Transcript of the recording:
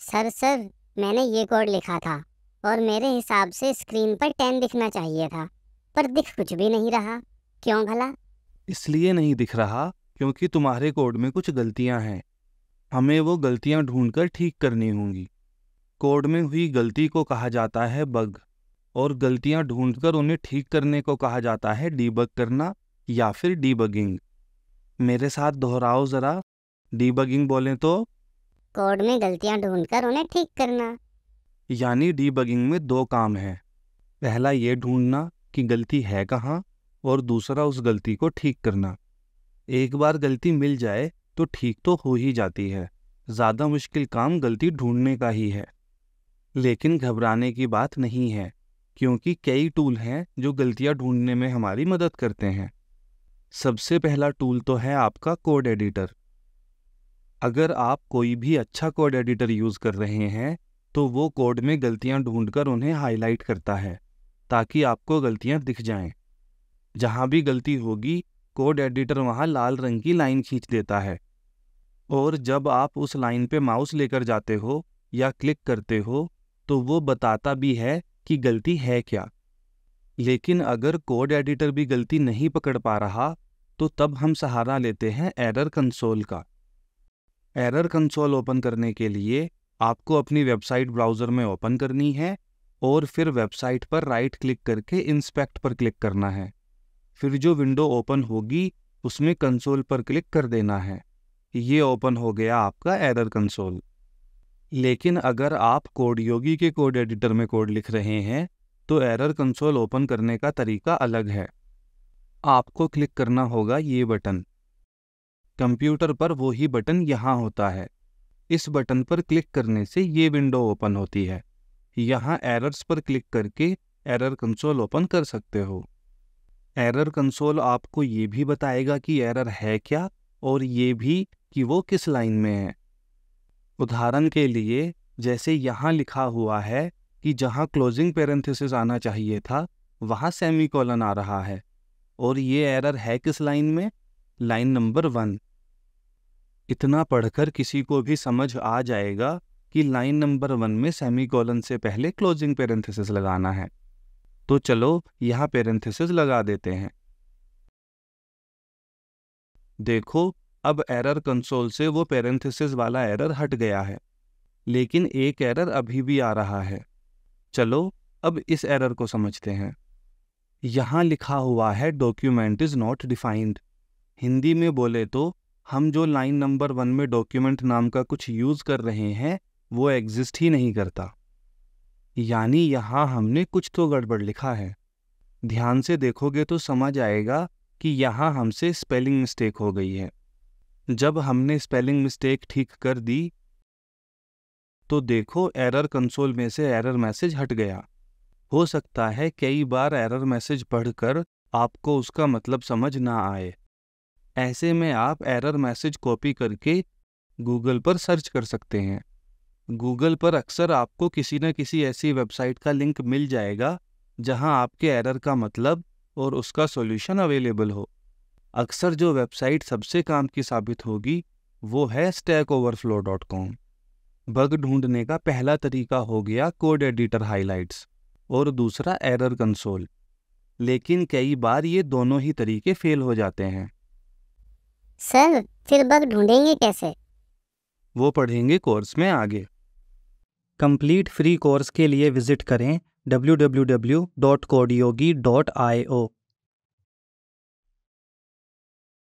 Sir मैंने ये code लिखा था और मेरे हिसाब से स्क्रीन पर 10 दिखना चाहिए था, पर दिख कुछ भी नहीं रहा। क्यों भला? इसलिए नहीं दिख रहा क्योंकि तुम्हारे कोड में कुछ गलतियां हैं। हमें वो गलतियां ढूंढकर ठीक करनी होंगी। कोड में हुई गलती को कहा जाता है बग, और गलतियां ढूंढकर उन्हें ठीक करने को कहा जाता है डीबग करना या फिर डीबगिंग। मेरे साथ दोहराओ जरा। डीबगिंग बोलें तो कोड में गलतियां ढूंढकर उन्हें ठीक करना। यानी डीबगिंग में दो काम हैं। पहला ये ढूंढना कि गलती है कहाँ, और दूसरा उस गलती को ठीक करना। एक बार गलती मिल जाए तो ठीक तो हो ही जाती है। ज़्यादा मुश्किल काम गलती ढूंढने का ही है। लेकिन घबराने की बात नहीं है, क्योंकि कई टूल हैं जो गलतियां ढूंढने में हमारी मदद करते हैं। सबसे पहला टूल तो है आपका कोड एडिटर। अगर आप कोई भी अच्छा कोड एडिटर यूज़ कर रहे हैं तो वो कोड में गलतियां ढूंढकर उन्हें हाईलाइट करता है, ताकि आपको गलतियां दिख जाएं। जहां भी गलती होगी, कोड एडिटर वहां लाल रंग की लाइन खींच देता है, और जब आप उस लाइन पे माउस लेकर जाते हो या क्लिक करते हो तो वो बताता भी है कि गलती है क्या। लेकिन अगर कोड एडिटर भी गलती नहीं पकड़ पा रहा तो तब हम सहारा लेते हैं एरर कंसोल का। एरर कंसोल ओपन करने के लिए आपको अपनी वेबसाइट ब्राउज़र में ओपन करनी है, और फिर वेबसाइट पर राइट क्लिक करके इंस्पेक्ट पर क्लिक करना है। फिर जो विंडो ओपन होगी उसमें कंसोल पर क्लिक कर देना है। ये ओपन हो गया आपका एरर कंसोल। लेकिन अगर आप कोडयोगी के कोड एडिटर में कोड लिख रहे हैं तो एरर कंसोल ओपन करने का तरीका अलग है। आपको क्लिक करना होगा ये बटन। कंप्यूटर पर वो ही बटन यहाँ होता है। इस बटन पर क्लिक करने से ये विंडो ओपन होती है। यहाँ एरर्स पर क्लिक करके एरर कंसोल ओपन कर सकते हो। एरर कंसोल आपको ये भी बताएगा कि एरर है क्या, और ये भी कि वो किस लाइन में है। उदाहरण के लिए, जैसे यहाँ लिखा हुआ है कि जहाँ क्लोजिंग पैरेंथेसिस आना चाहिए था वहाँ सेमीकोलन आ रहा है, और ये एरर है किस लाइन में? Line number 1। इतना पढ़कर किसी को भी समझ आ जाएगा कि लाइन नंबर 1 में सेमीकोलन से पहले क्लोजिंग पैरेंथेसिस लगाना है। तो चलो यहाँ पैरेंथेसिस लगा देते हैं। देखो, अब एरर कंसोल से वो पैरेंथेसिस वाला एरर हट गया है, लेकिन एक एरर अभी भी आ रहा है। चलो अब इस एरर को समझते हैं। यहाँ लिखा हुआ है document is not defined. Hindi में बोले तो हम जो लाइन नंबर 1 में डॉक्यूमेंट नाम का कुछ यूज़ कर रहे हैं वो एग्जिस्ट ही नहीं करता। यानी यहाँ हमने कुछ तो गड़बड़ लिखा है। ध्यान से देखोगे तो समझ आएगा कि यहाँ हमसे स्पेलिंग मिस्टेक हो गई है। जब हमने स्पेलिंग मिस्टेक ठीक कर दी तो देखो एरर कंसोल में से एरर मैसेज हट गया। हो सकता है कई बार एरर मैसेज पढ़कर आपको उसका मतलब समझ ना आए। ऐसे में आप एरर मैसेज कॉपी करके गूगल पर सर्च कर सकते हैं। गूगल पर अक्सर आपको किसी न किसी ऐसी वेबसाइट का लिंक मिल जाएगा जहां आपके एरर का मतलब और उसका सॉल्यूशन अवेलेबल हो। अक्सर जो वेबसाइट सबसे काम की साबित होगी वो है stackoverflow.com। बग ढूंढने का पहला तरीका हो गया कोड एडिटर हाइलाइट्स, और दूसरा एरर कंसोल। लेकिन कई बार ये दोनों ही तरीके फेल हो जाते हैं। सर फिर बग ढूंढेंगे कैसे? वो पढ़ेंगे कोर्स में आगे। कंप्लीट फ्री कोर्स के लिए विजिट करें www.codeyogi.io।